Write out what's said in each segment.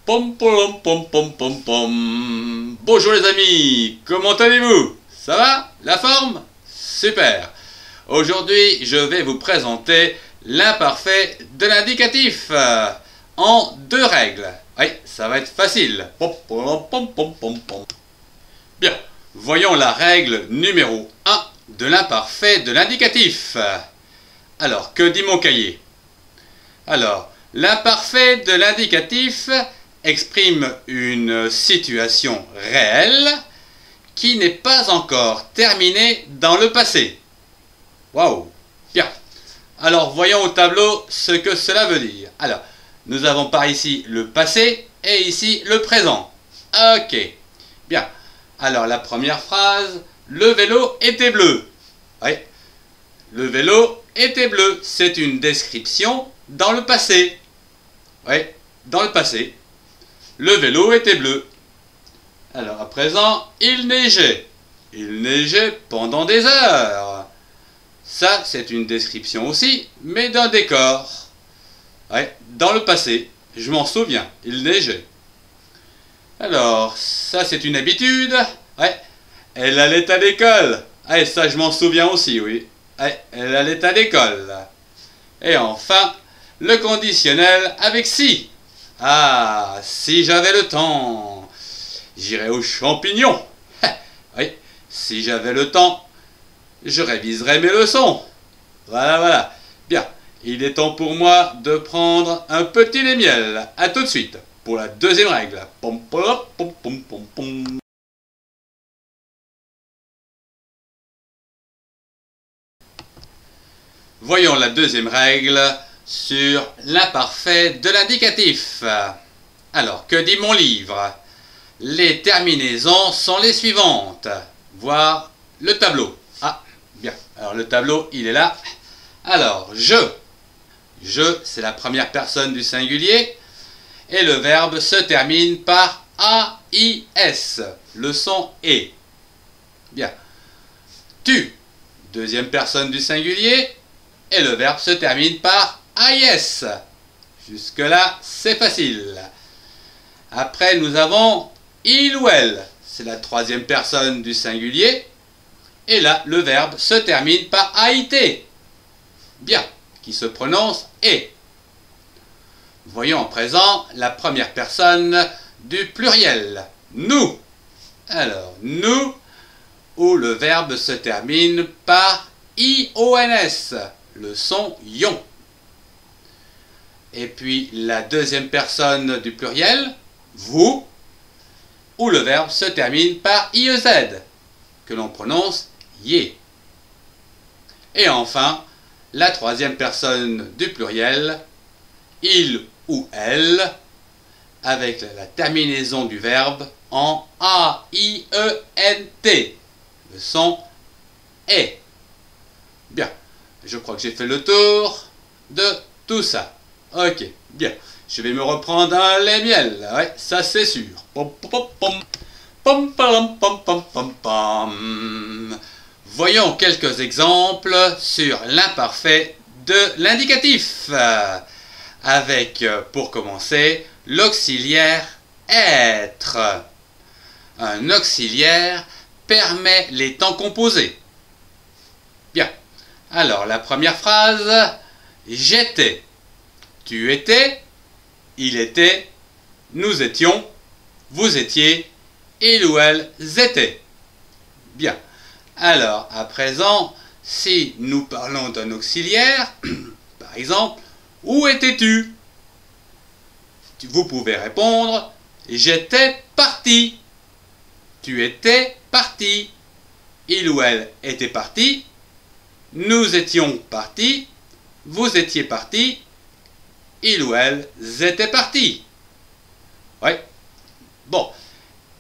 Pom pom pom pom pom pom. Bonjour les amis, comment allez-vous? Ça va? La forme? Super. Aujourd'hui, je vais vous présenter l'imparfait de l'indicatif en deux règles. Oui, ça va être facile. Pom pom pom pom pom pom. Bien, voyons la règle numéro 1 de l'imparfait de l'indicatif. Alors, que dit mon cahier? Alors, l'imparfait de l'indicatif exprime une situation réelle qui n'est pas encore terminée dans le passé. Waouh! Bien. Alors, voyons au tableau ce que cela veut dire. Alors, nous avons par ici le passé et ici le présent. Ok. Bien. Alors, la première phrase, le vélo était bleu. Oui. Le vélo était bleu. C'est une description dans le passé. Oui, dans le passé. Le vélo était bleu. Alors, à présent, il neigeait. Il neigeait pendant des heures. Ça, c'est une description aussi, mais d'un décor. Oui, dans le passé. Je m'en souviens, il neigeait. Alors, ça, c'est une habitude. Ouais, elle allait à l'école. Ah, ça, je m'en souviens aussi, oui. Ouais, elle allait à l'école. Et enfin, le conditionnel avec si. Ah, si j'avais le temps, j'irais aux champignons. Oui, si j'avais le temps, je réviserais mes leçons. Voilà, voilà. Bien, il est temps pour moi de prendre un petit lait miel. A tout de suite pour la deuxième règle. Pom, pom, pom, pom, pom, pom. Voyons la deuxième règle sur l'imparfait de l'indicatif. Alors, que dit mon livre? Les terminaisons sont les suivantes. Voir le tableau. Ah, bien. Alors, le tableau, il est là. Alors, je. Je, c'est la première personne du singulier. Et le verbe se termine par AIS. Le son est. Bien. Tu, deuxième personne du singulier. Et le verbe se termine par AIS. Jusque-là, c'est facile. Après, nous avons il ou elle. C'est la troisième personne du singulier. Et là, le verbe se termine par AIT. Bien, qui se prononce et. Voyons à présent la première personne du pluriel. Nous. Alors, nous, où le verbe se termine par IONS. Le son ion. Et puis la deuxième personne du pluriel, vous, où le verbe se termine par IEZ, que l'on prononce yé. Et enfin, la troisième personne du pluriel, il ou elle, avec la terminaison du verbe en A-I-E-N-T. Le son est. Bien. Je crois que j'ai fait le tour de tout ça. Ok, bien. Je vais me reprendre un lait miel. Ouais, ça c'est sûr. Pom, pom, pom, pom. Pom, pom, pom, pom, pom, pom. Voyons quelques exemples sur l'imparfait de l'indicatif. Avec, pour commencer, l'auxiliaire être. Un auxiliaire permet les temps composés. Bien. Alors, la première phrase, j'étais, tu étais, il était, nous étions, vous étiez, il ou elles étaient. Bien. Alors, à présent, si nous parlons d'un auxiliaire, par exemple, où étais-tu? Vous pouvez répondre, j'étais parti. Tu étais parti. Il ou elle était parti. Nous étions partis, vous étiez partis, il ou elles étaient partis. Ouais. Bon.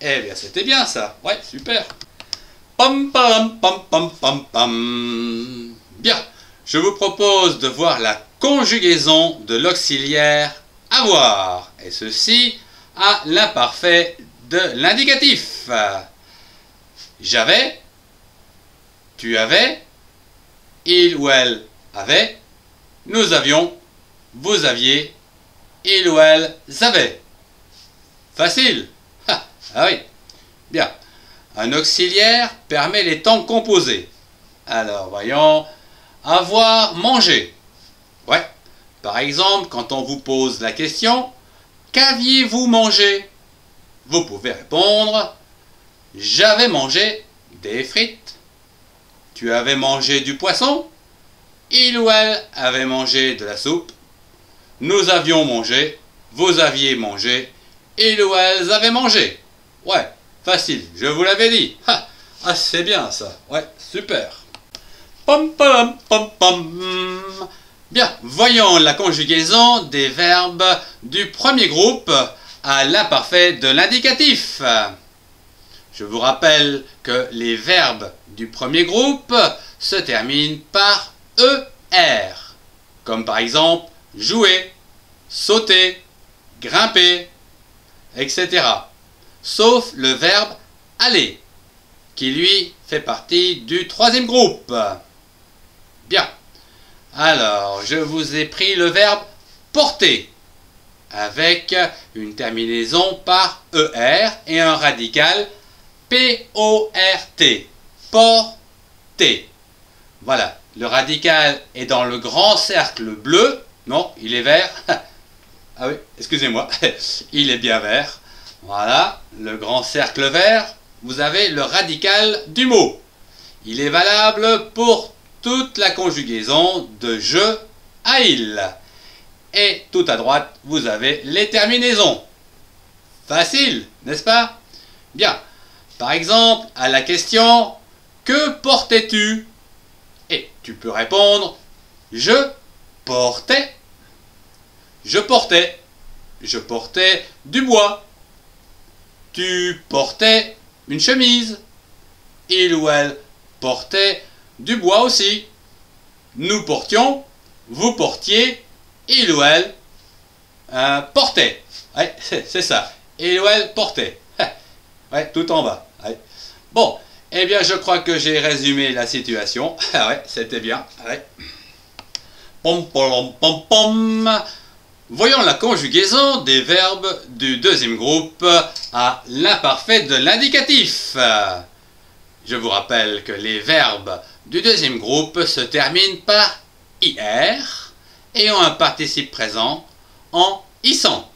Eh bien, c'était bien ça. Ouais, super. Pam pam pam pam pam pam. Bien. Je vous propose de voir la conjugaison de l'auxiliaire avoir. Et ceci à l'imparfait de l'indicatif. J'avais, tu avais, il ou elle avait, nous avions, vous aviez, il ou elle avait. Facile. Ah oui. Bien. Un auxiliaire permet les temps composés. Alors, voyons. Avoir mangé. Ouais. Par exemple, quand on vous pose la question « Qu'aviez-vous mangé ?» Vous pouvez répondre « J'avais mangé des frites. » Tu avais mangé du poisson? Il ou elle avait mangé de la soupe. Nous avions mangé. Vous aviez mangé. Il ou elles avaient mangé. Ouais, facile, je vous l'avais dit. Ah, c'est bien ça. Ouais, super. Pom pom pom pom. Bien, voyons la conjugaison des verbes du premier groupe à l'imparfait de l'indicatif. Je vous rappelle que les verbes du premier groupe se terminent par ER, comme par exemple jouer, sauter, grimper, etc. Sauf le verbe aller, qui lui fait partie du troisième groupe. Bien. Alors, je vous ai pris le verbe porter, avec une terminaison par ER et un radical P-O-R-T. Porter. Voilà, le radical est dans le grand cercle bleu. Non, il est vert. Ah oui, excusez-moi, il est bien vert. Voilà, le grand cercle vert, vous avez le radical du mot. Il est valable pour toute la conjugaison de je à il. Et tout à droite, vous avez les terminaisons. Facile, n'est-ce pas? Bien. Par exemple, à la question « Que portais-tu » Et tu peux répondre « Je portais ». Je portais. Je portais du bois. Tu portais une chemise. Il ou elle portait du bois aussi. Nous portions, vous portiez, il ou elle portait. Ouais, c'est ça. Il ou elle portait. Ouais, tout en bas. Ouais. Bon, eh bien, je crois que j'ai résumé la situation. Ah ouais, c'était bien. Ouais. Pom pom pom pom. Voyons la conjugaison des verbes du deuxième groupe à l'imparfait de l'indicatif. Je vous rappelle que les verbes du deuxième groupe se terminent par IR et ont un participe présent en ISAN.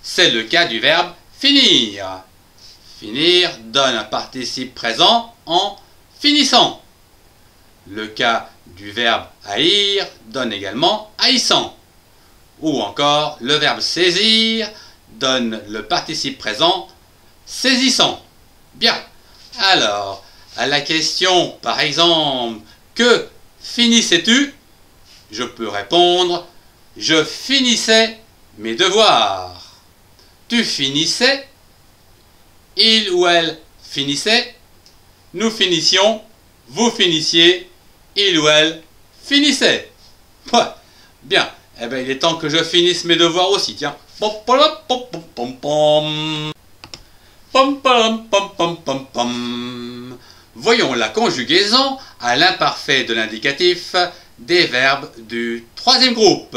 C'est le cas du verbe finir. Finir donne un participe présent en finissant. Le cas du verbe haïr donne également haïssant. Ou encore, le verbe saisir donne le participe présent saisissant. Bien. Alors, à la question, par exemple, que finissais-tu? Je peux répondre, je finissais mes devoirs. Tu finissais? Il ou elle finissait? Nous finissions? Vous finissiez? Il ou elle finissait? Ouais. Bien. Eh bien, il est temps que je finisse mes devoirs aussi, tiens. Pom pom pom pom pom. Pom pom pom pom pom pom. Voyons la conjugaison à l'imparfait de l'indicatif des verbes du troisième groupe.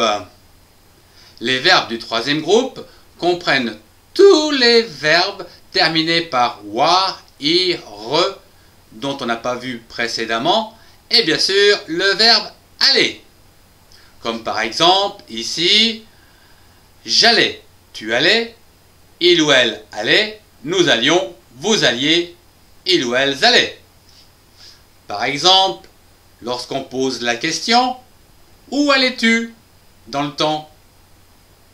Les verbes du troisième groupe comprennent tous les verbes terminés par war, ir, re, dont on n'a pas vu précédemment, et bien sûr le verbe aller. Comme par exemple, ici, j'allais, tu allais, il ou elle allait, nous allions, vous alliez, il ou elles allaient. Par exemple, lorsqu'on pose la question, où allais-tu dans le temps?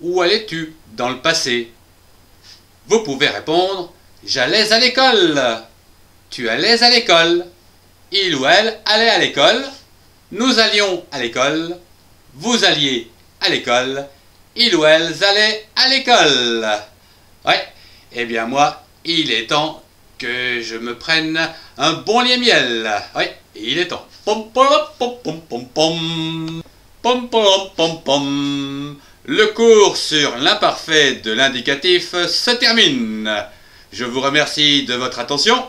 Où allais-tu dans le passé? Vous pouvez répondre, j'allais à l'école, tu allais à l'école, il ou elle allait à l'école, nous allions à l'école, vous alliez à l'école, il ou elles allaient à l'école. Ouais, eh bien moi, il est temps que je me prenne un bon lait miel. Ouais, il est temps. Pom pom pom pom pom pom. Pom pom pom pom. Le cours sur l'imparfait de l'indicatif se termine. Je vous remercie de votre attention.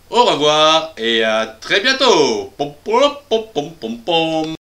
Au revoir et à très bientôt. Pom pom pom pom pom pom.